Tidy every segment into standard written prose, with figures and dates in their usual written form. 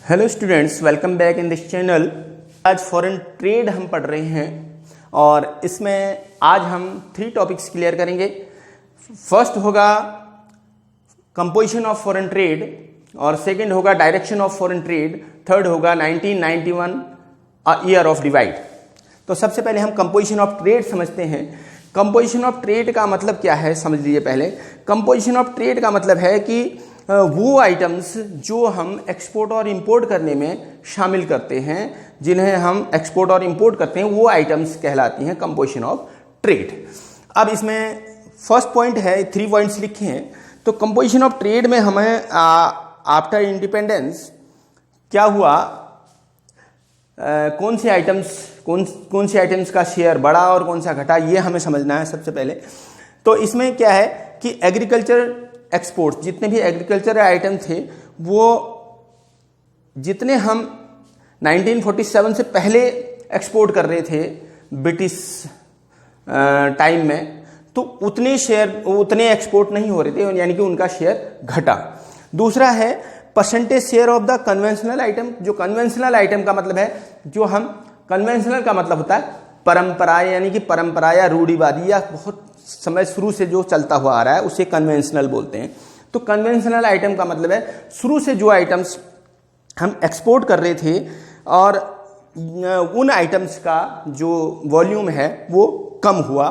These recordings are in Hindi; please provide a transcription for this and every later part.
Hello students, welcome back in this channel. आज फॉरेन ट्रेड हम पढ़ रहे हैं और इसमें आज हम 3 टॉपिक्स क्लियर करेंगे। फर्स्ट होगा कंपोजिशन ऑफ फॉरेन ट्रेड और सेकंड होगा direction of foreign trade, third होगा 1991 अ ईयर ऑफ डिवाइड। तो सबसे पहले हम कंपोजिशन ऑफ ट्रेड समझते हैं। कंपोजिशन ऑफ ट्रेड का मतलब क्या है समझ लीजिए। पहले कंपोजिशन ऑफ ट्रेड का मतलब है कि वो आइटम्स जो हम एक्सपोर्ट और इंपोर्ट करने में शामिल करते हैं, जिन्हें हम एक्सपोर्ट और इंपोर्ट करते हैं, वो आइटम्स कहलाती हैं कंपोजिशन ऑफ ट्रेड। अब इसमें फर्स्ट पॉइंट है, 3 पॉइंट्स लिखे हैं। तो कंपोजिशन ऑफ ट्रेड में हमें आफ्टर इंडिपेंडेंस क्या हुआ, कौन से आइटम्स का शेयर बढ़ा और कौन सा घटा, ये हमें समझना है सबसे पहले। तो इसमें क्या है कि एग्रीकल्चर एक्सपोर्ट, जितने भी एग्रीकल्चर आइटम थे, वो जितने हम 1947 से पहले एक्सपोर्ट कर रहे थे ब्रिटिश टाइम में, तो उतने एक्सपोर्ट नहीं हो रहे थे, यानी कि उनका शेयर घटा। दूसरा है percentage share of the conventional item. जो कन्वेंशनल आइटम का मतलब है, जो हम कन्वेंशनल का मतलब होता है परंपरा, यानी कि परंपरा या रूढ़िवादी या बहुत समय शुरू से जो चलता हुआ आ रहा है, उसे कन्वेंशनल बोलते हैं। तो कन्वेंशनल आइटम का मतलब है शुरू से जो आइटम्स हम एक्सपोर्ट कर रहे थे और उन आइटम्स का जो वॉल्यूम है वो कम हुआ।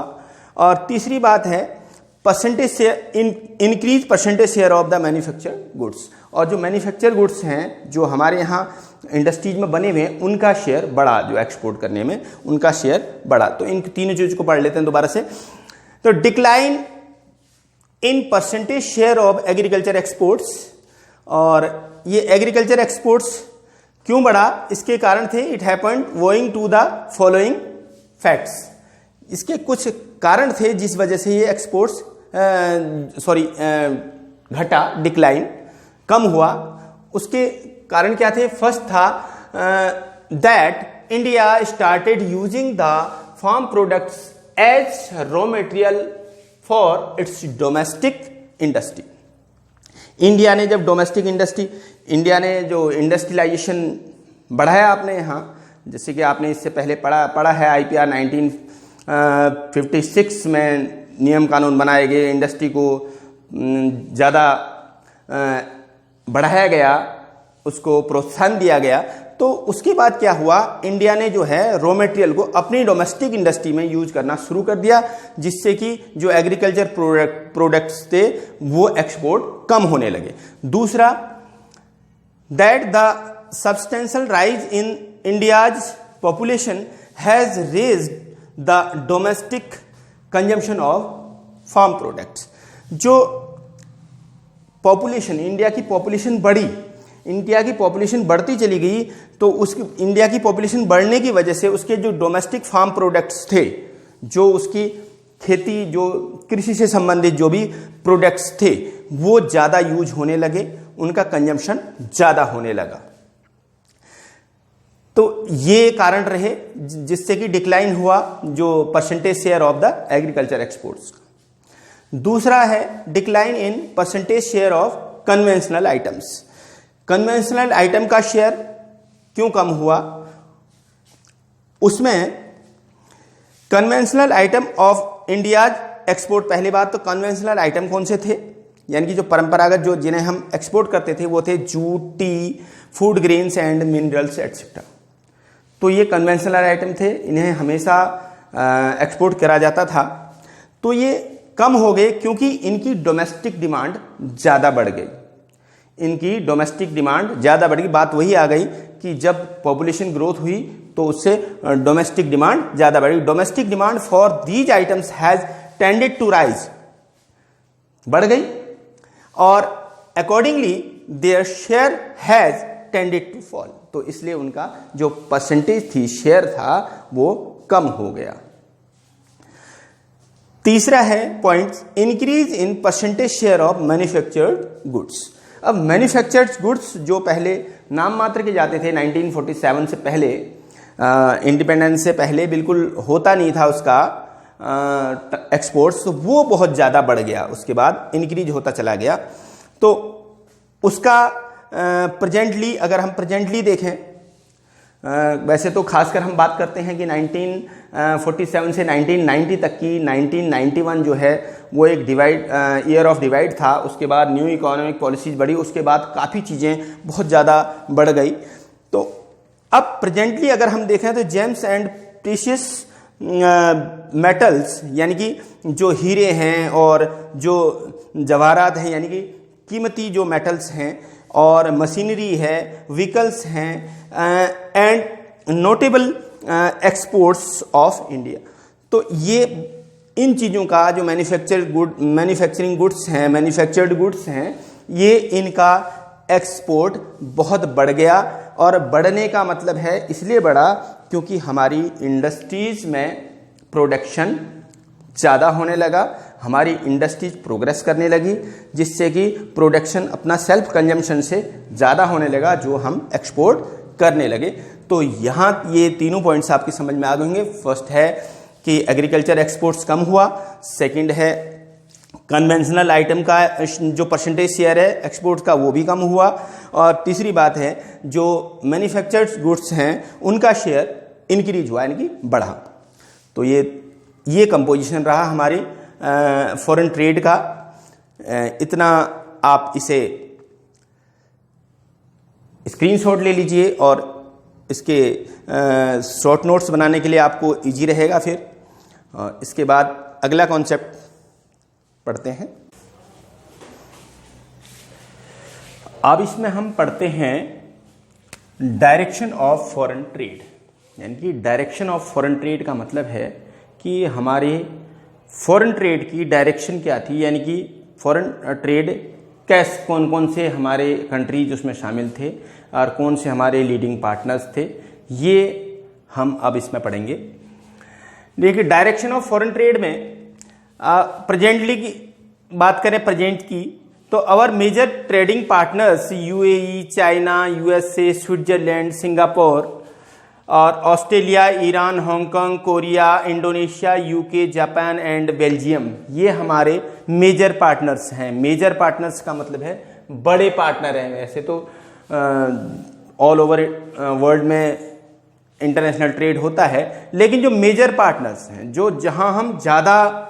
और तीसरी बात है percentage share, increase percentage share of the manufactured goods. और जो मैन्युफैक्चर गुड्स हैं जो हमारे यहाँ इंडस्ट्रीज में बने हुए हैं, उनका शेयर बढ़ा, जो एक्सपोर्ट करने में उनका शेयर बढ़ा। तो इन तीनों चीज़ को पढ़ लेते हैं दोबारा से। तो decline in percentage share of agriculture exports, और ये एग्रीकल्चर एक्सपोर्ट्स क्यों बढ़ा, इसके कारण थे it happened owing to the following facts. इसके कुछ कारण थे जिस वजह से ये एक्सपोर्ट्स घटा, डिक्लाइन, कम हुआ। उसके कारण क्या थे? फर्स्ट था that India started using the farm products as raw material for its domestic industry. India ने जो इंडस्ट्रियलाइजेशन बढ़ाया आपने यहाँ, जैसे कि आपने इससे पहले पढ़ा है IPR 1956 में नियम कानून बनाए गए, इंडस्ट्री को ज़्यादा बढ़ाया गया, उसको प्रोत्साहन दिया गया। तो उसके बाद क्या हुआ, इंडिया ने जो है रॉ मटेरियल को अपनी डोमेस्टिक इंडस्ट्री में यूज करना शुरू कर दिया, जिससे कि जो एग्रीकल्चर प्रोडक्ट्स थे वो एक्सपोर्ट कम होने लगे। दूसरा, that the substantial rise in India's population has raised the domestic consumption of farm products. जो पॉपुलेशन, इंडिया की पॉपुलेशन बढ़ी, इंडिया की पॉपुलेशन बढ़ती चली गई, तो इंडिया की पॉपुलेशन बढ़ने की वजह से उसके जो डोमेस्टिक फार्म प्रोडक्ट्स थे, जो उसकी खेती, जो कृषि से संबंधित जो भी प्रोडक्ट्स थे, वो ज़्यादा यूज होने लगे, उनका कंजम्पशन ज़्यादा होने लगा। तो ये कारण रहे जिससे कि डिक्लाइन हुआ जो percentage share of the agriculture exports. दूसरा है decline in percentage share of conventional items. Conventional item का शेयर क्यों कम हुआ? उसमें conventional item of India export, पहली बात तो कन्वेंशनल आइटम कौन से थे, यानी कि जो परंपरागत जो जिन्हें हम एक्सपोर्ट करते थे वो थे jute, T, food grains and minerals etcetera. तो ये कन्वेंशनल आइटम थे, इन्हें हमेशा एक्सपोर्ट करा जाता था। तो ये कम हो गए क्योंकि इनकी डोमेस्टिक डिमांड ज़्यादा बढ़ गई। इनकी डोमेस्टिक डिमांड ज़्यादा बढ़ गई। बात वही आ गई कि जब पॉपुलेशन ग्रोथ हुई तो उससे डोमेस्टिक डिमांड ज़्यादा बढ़ी। Domestic demand for these items has tended to rise, बढ़ गई, और accordingly their share has tended to fall. तो इसलिए उनका जो परसेंटेज थी, शेयर था, वो कम हो गया। तीसरा है point, increase in percentage share of manufactured goods. अब मैन्युफैक्चर्ड गुड्स जो पहले नाम मात्र के जाते थे 1947 से पहले, इंडिपेंडेंस से पहले बिल्कुल होता नहीं था उसका एक्सपोर्ट्स, तो वो बहुत ज़्यादा बढ़ गया, उसके बाद इंक्रीज होता चला गया। तो उसका प्रेजेंटली, अगर हम प्रेजेंटली देखें, वैसे तो खासकर हम बात करते हैं कि 1947 से 1990 तक की, 1991 जो है वो एक ईयर ऑफ डिवाइड था। उसके बाद न्यू इकोनॉमिक पॉलिसीज बढ़ी, उसके बाद काफ़ी चीज़ें बहुत ज़्यादा बढ़ गई। तो अब प्रेजेंटली अगर हम देखें तो जेम्स एंड प्रीशियस मेटल्स, यानी कि जो हीरे हैं और जो जवाहरात हैं, यानी कि कीमती जो मेटल्स हैं, और मशीनरी है, व्हीकल्स हैं, and notable exports of India. तो ये इन चीज़ों का जो मैन्युफैक्चरिंग गुड्स हैं, ये इनका एक्सपोर्ट बहुत बढ़ गया। और बढ़ने का मतलब है इसलिए बढ़ा क्योंकि हमारी इंडस्ट्रीज में प्रोडक्शन ज़्यादा होने लगा, हमारी इंडस्ट्रीज प्रोग्रेस करने लगी, जिससे कि प्रोडक्शन अपना सेल्फ कंजम्पशन से ज़्यादा होने लगा, जो हम एक्सपोर्ट करने लगे। तो यहाँ ये तीनों पॉइंट्स आपकी समझ में आ गए होंगे। फर्स्ट है कि एग्रीकल्चर एक्सपोर्ट्स कम हुआ, सेकंड है कन्वेंशनल आइटम का जो परसेंटेज शेयर है एक्सपोर्ट का वो भी कम हुआ, और तीसरी बात है जो मैन्युफैक्चर्ड गुड्स हैं उनका शेयर इंक्रीज हुआ, यानी कि बढ़ा। तो ये कंपोजिशन रहा हमारी फॉरेन ट्रेड का। इतना आप इसे स्क्रीनशॉट ले लीजिए और इसके शॉर्ट नोट्स बनाने के लिए आपको इजी रहेगा। फिर इसके बाद अगला कॉन्सेप्ट पढ़ते हैं। अब इसमें हम पढ़ते हैं डायरेक्शन ऑफ फॉरेन ट्रेड। यानी कि डायरेक्शन ऑफ फॉरेन ट्रेड का मतलब है कि हमारे फॉरेन ट्रेड की डायरेक्शन क्या थी, यानी कि फॉरेन ट्रेड कौन कौन से हमारे कंट्रीज उसमें शामिल थे और कौन से हमारे लीडिंग पार्टनर्स थे, ये हम अब इसमें पढ़ेंगे। देखिए डायरेक्शन ऑफ फॉरेन ट्रेड में प्रेजेंटली की बात करें, प्रेजेंट की, तो our major trading partners UAE, China, USA, Switzerland, Singapore और Australia, Iran, Hong Kong, Korea, Indonesia, UK, Japan and Belgium, ये हमारे मेजर पार्टनर्स हैं। मेजर पार्टनर्स का मतलब है बड़े पार्टनर हैं। वैसे तो ऑल ओवर वर्ल्ड में इंटरनेशनल ट्रेड होता है, लेकिन जो मेजर पार्टनर्स हैं, जो जहां हम ज़्यादा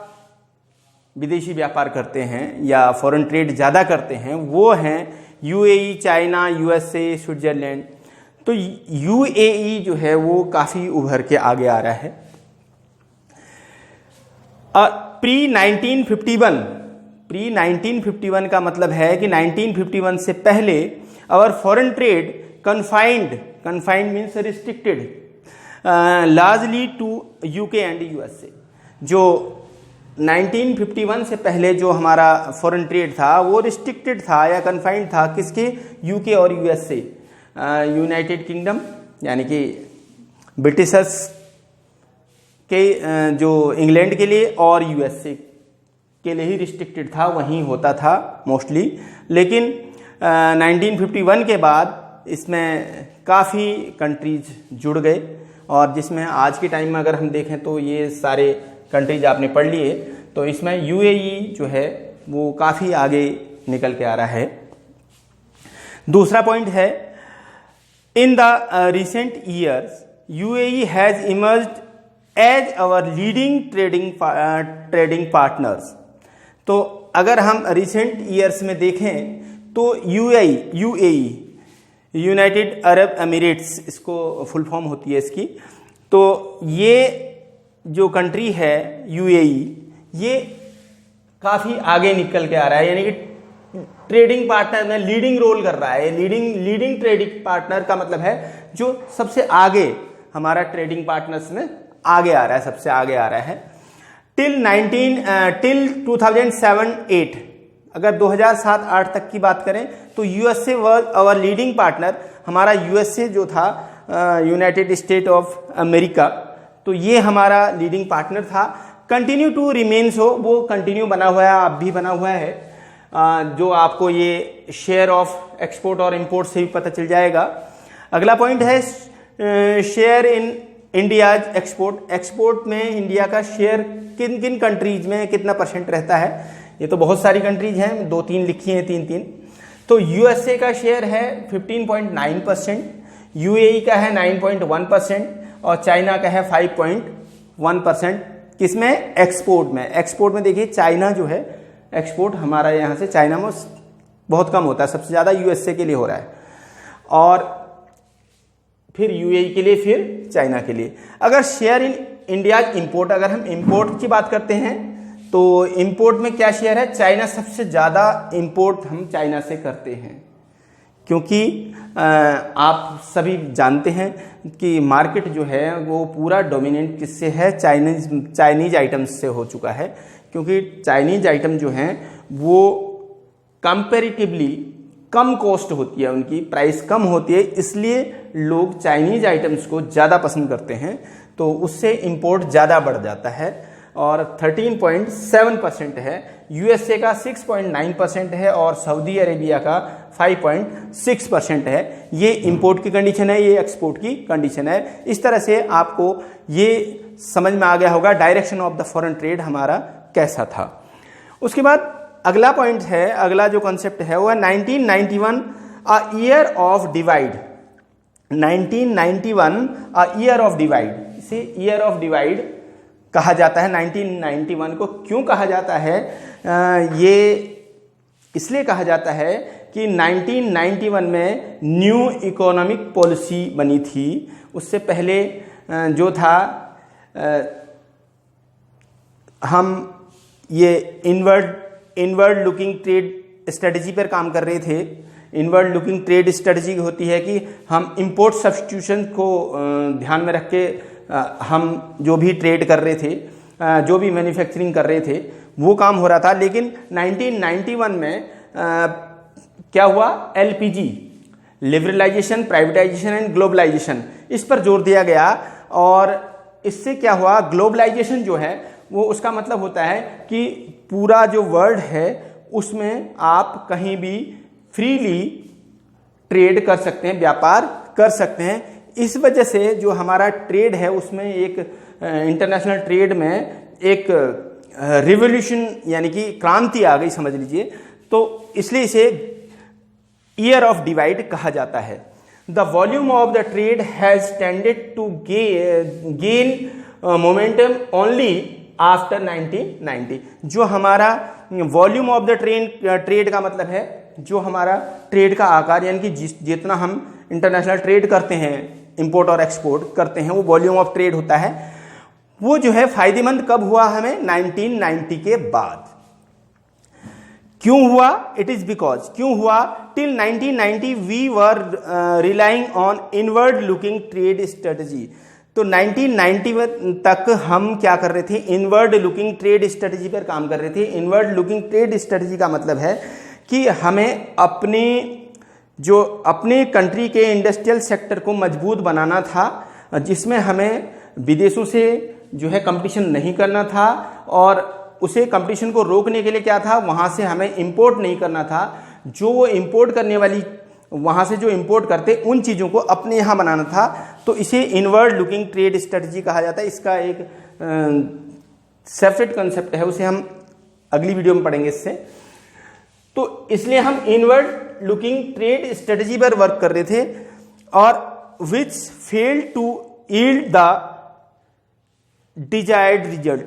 विदेशी व्यापार करते हैं या फॉरेन ट्रेड ज़्यादा करते हैं, वो हैं यूएई, चाइना, यूएसए, स्विट्जरलैंड। तो यूएई जो है वो काफ़ी उभर के आगे आ रहा है। प्री 1951 का मतलब है कि 1951 से पहले our foreign trade confined means restricted largely to UK and USA. जो 1951 से पहले जो हमारा फॉरेन ट्रेड था वो रिस्ट्रिक्टेड था या कन्फाइंड था किसके, यूके और यूएसए, यूनाइटेड किंगडम, यानी कि ब्रिटिशर्स के जो इंग्लैंड के लिए और यूएसए के लिए ही रिस्ट्रिक्टेड था, वहीं होता था मोस्टली। लेकिन 1951 के बाद इसमें काफ़ी कंट्रीज जुड़ गए, और जिसमें आज के टाइम में अगर हम देखें तो ये सारे कंट्रीज आपने पढ़ लिए, तो इसमें यूएई जो है वो काफ़ी आगे निकल के आ रहा है। दूसरा पॉइंट है, in the recent years UAE has emerged as our leading trading partners. तो अगर हम रिसेंट ईयर्स में देखें तो यूएई यूनाइटेड अरब एमिरेट्स, इसको फुल फॉर्म होती है इसकी, तो ये जो कंट्री है यूएई, ये काफ़ी आगे निकल के आ रहा है, यानी कि ट्रेडिंग पार्टनर में लीडिंग रोल कर रहा है। लीडिंग ट्रेडिंग पार्टनर का मतलब है जो सबसे आगे हमारा ट्रेडिंग पार्टनर्स में आगे आ रहा है, सबसे आगे आ रहा है। टिल 2007-8, अगर 2007-8 तक की बात करें तो USA was our leading partner. हमारा यूएसए जो था, यूनाइटेड स्टेट ऑफ अमेरिका, तो ये हमारा लीडिंग पार्टनर था। कंटिन्यू टू रिमेन्स हो, वो कंटिन्यू बना हुआ है, अब भी बना हुआ है, जो आपको ये शेयर ऑफ एक्सपोर्ट और इंपोर्ट से भी पता चल जाएगा। अगला पॉइंट है शेयर इन इंडिया एक्सपोर्ट में इंडिया का शेयर किन किन कंट्रीज में कितना % रहता है। ये तो बहुत सारी कंट्रीज हैं, 2-3 लिखी हैं, 3-3। तो यूएसए का शेयर है 15.9%, यूएई का है 9.1% और चाइना का है 5.1%। किसमें? एक्सपोर्ट में। एक्सपोर्ट में देखिए चाइना जो है, एक्सपोर्ट हमारा यहाँ से चाइना में बहुत कम होता है, सबसे ज़्यादा यूएसए के लिए हो रहा है और फिर यूएई के लिए, फिर चाइना के लिए। अगर शेयर इन इंडिया इंपोर्ट, अगर हम इंपोर्ट की बात करते हैं तो इंपोर्ट में क्या शेयर है? चाइना सबसे ज़्यादा इंपोर्ट हम चाइना से करते हैं, क्योंकि आप सभी जानते हैं कि मार्केट जो है वो पूरा डोमिनेंट किससे है? चाइनीज आइटम्स से हो चुका है, क्योंकि चाइनीज आइटम जो हैं वो कंपैरेटिवली कम कॉस्ट होती है, उनकी प्राइस कम होती है, इसलिए लोग चाइनीज आइटम्स को ज़्यादा पसंद करते हैं, तो उससे इंपोर्ट ज़्यादा बढ़ जाता है और 13.7% है। यूएसए का 6.9% है और सऊदी अरेबिया का 5.6% है। ये इंपोर्ट की कंडीशन है, ये एक्सपोर्ट की कंडीशन है। इस तरह से आपको ये समझ में आ गया होगा direction of the foreign trade हमारा कैसा था। उसके बाद अगला पॉइंट है, अगला जो कॉन्सेप्ट है वो है 1991 a year of divide. 1991 a year of divide, इसे ईयर ऑफ डिवाइड कहा जाता है। 1991 को क्यों कहा जाता है? ये इसलिए कहा जाता है कि 1991 में न्यू इकोनॉमिक पॉलिसी बनी थी। उससे पहले जो था हम ये इनवर्ड लुकिंग ट्रेड स्ट्रेटजी पर काम कर रहे थे। इनवर्ड लुकिंग ट्रेड स्ट्रेटजी होती है कि हम इंपोर्ट सब्स्टिट्यूशन को ध्यान में रख के हम जो भी ट्रेड कर रहे थे, जो भी मैन्युफैक्चरिंग कर रहे थे, वो काम हो रहा था। लेकिन 1991 में क्या हुआ? LPG, liberalisation, privatisation and globalisation, इस पर जोर दिया गया और इससे क्या हुआ? ग्लोबलाइजेशन जो है वो उसका मतलब होता है कि पूरा जो वर्ल्ड है उसमें आप कहीं भी फ्रीली ट्रेड कर सकते हैं, व्यापार कर सकते हैं। इस वजह से जो हमारा ट्रेड है उसमें एक इंटरनेशनल ट्रेड में एक रिवोल्यूशन यानी कि क्रांति आ गई, समझ लीजिए। तो इसलिए इसे ईयर ऑफ डिवाइड कहा जाता है। The volume of the trade has tended to gain momentum only after 1990। जो हमारा वॉल्यूम ऑफ द ट्रेड का मतलब है जो हमारा ट्रेड का आकार, यानी कि जितना हम इंटरनेशनल ट्रेड करते हैं, इंपोर्ट और एक्सपोर्ट करते हैं, वो वॉल्यूम ऑफ ट्रेड होता है। वो जो है फायदेमंद कब हुआ? हमें 1990 के बाद। क्यों हुआ? इट इज बिकॉज, क्यों हुआ? Till 1990 we were relying on inward looking trade strategy. तो 1990 तक हम क्या कर रहे थे? इनवर्ड लुकिंग ट्रेड स्ट्रेटजी पर काम कर रहे थे। इनवर्ड लुकिंग ट्रेड स्ट्रेटजी का मतलब है कि हमें अपने कंट्री के इंडस्ट्रियल सेक्टर को मजबूत बनाना था, जिसमें हमें विदेशों से जो है कंपटीशन नहीं करना था और उसे कंपटीशन को रोकने के लिए क्या था? वहाँ से हमें इंपोर्ट नहीं करना था। जो वो इंपोर्ट करने वाली, वहाँ से जो इंपोर्ट करते उन चीज़ों को अपने यहाँ बनाना था। तो इसे इनवर्ड लुकिंग ट्रेड स्ट्रेटजी कहा जाता है। इसका एक सेपरेट कंसेप्ट है, उसे हम अगली वीडियो में पढ़ेंगे इससे। तो इसलिए हम इनवर्ड लुकिंग ट्रेड स्ट्रेटजी पर वर्क कर रहे थे और which failed to yield the desired result,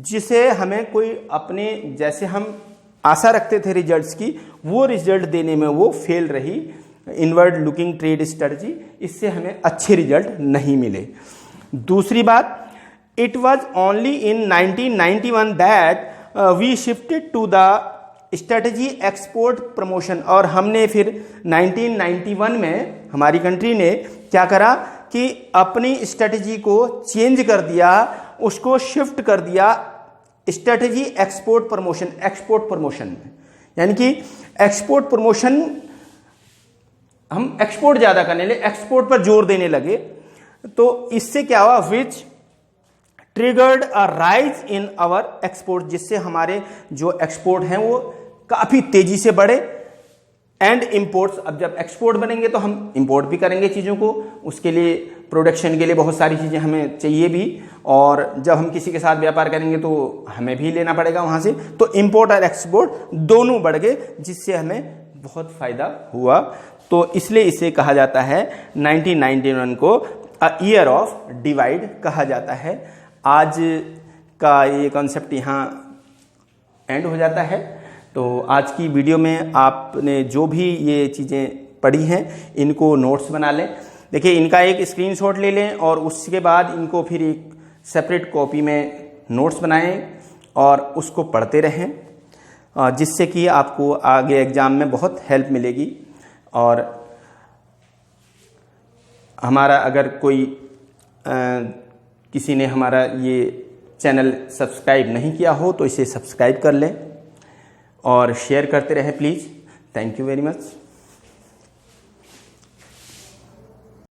जिसे हमें कोई अपने जैसे हम आशा रखते थे रिजल्ट्स की, वो रिजल्ट देने में वो फेल रही इनवर्ड लुकिंग ट्रेड स्ट्रेटजी। इससे हमें अच्छे रिजल्ट नहीं मिले। दूसरी बात, it was only in 1991 that we shifted to the strategy export promotion. और हमने फिर 1991 में हमारी कंट्री ने क्या करा कि अपनी स्ट्रेटजी को चेंज कर दिया, उसको शिफ्ट कर दिया स्ट्रेटजी एक्सपोर्ट प्रमोशन में। यानी कि एक्सपोर्ट प्रमोशन, हम एक्सपोर्ट ज़्यादा करने लगे, एक्सपोर्ट पर जोर देने लगे। तो इससे क्या हुआ? Which triggered a rise in our export, जिससे हमारे जो एक्सपोर्ट हैं वो काफ़ी तेजी से बढ़े। एंड इंपोर्ट्स, अब जब एक्सपोर्ट बनेंगे तो हम इंपोर्ट भी करेंगे चीज़ों को, उसके लिए प्रोडक्शन के लिए बहुत सारी चीज़ें हमें चाहिए भी, और जब हम किसी के साथ व्यापार करेंगे तो हमें भी लेना पड़ेगा वहाँ से। तो इंपोर्ट और एक्सपोर्ट दोनों बढ़ गए, जिससे हमें बहुत फ़ायदा हुआ। तो इसलिए इसे कहा जाता है 1991 को अ ईयर ऑफ डिवाइड कहा जाता है। आज का ये कॉन्सेप्ट यहाँ एंड हो जाता है। तो आज की वीडियो में आपने जो भी ये चीज़ें पढ़ी हैं इनको नोट्स बना लें। देखिए, इनका एक स्क्रीनशॉट ले लें और उसके बाद इनको फिर एक सेपरेट कॉपी में नोट्स बनाएं और उसको पढ़ते रहें, जिससे कि आपको आगे एग्ज़ाम में बहुत हेल्प मिलेगी। और हमारा अगर कोई किसी ने हमारा ये चैनल सब्सक्राइब नहीं किया हो तो इसे सब्सक्राइब कर लें और शेयर करते रहें please. Thank you very much.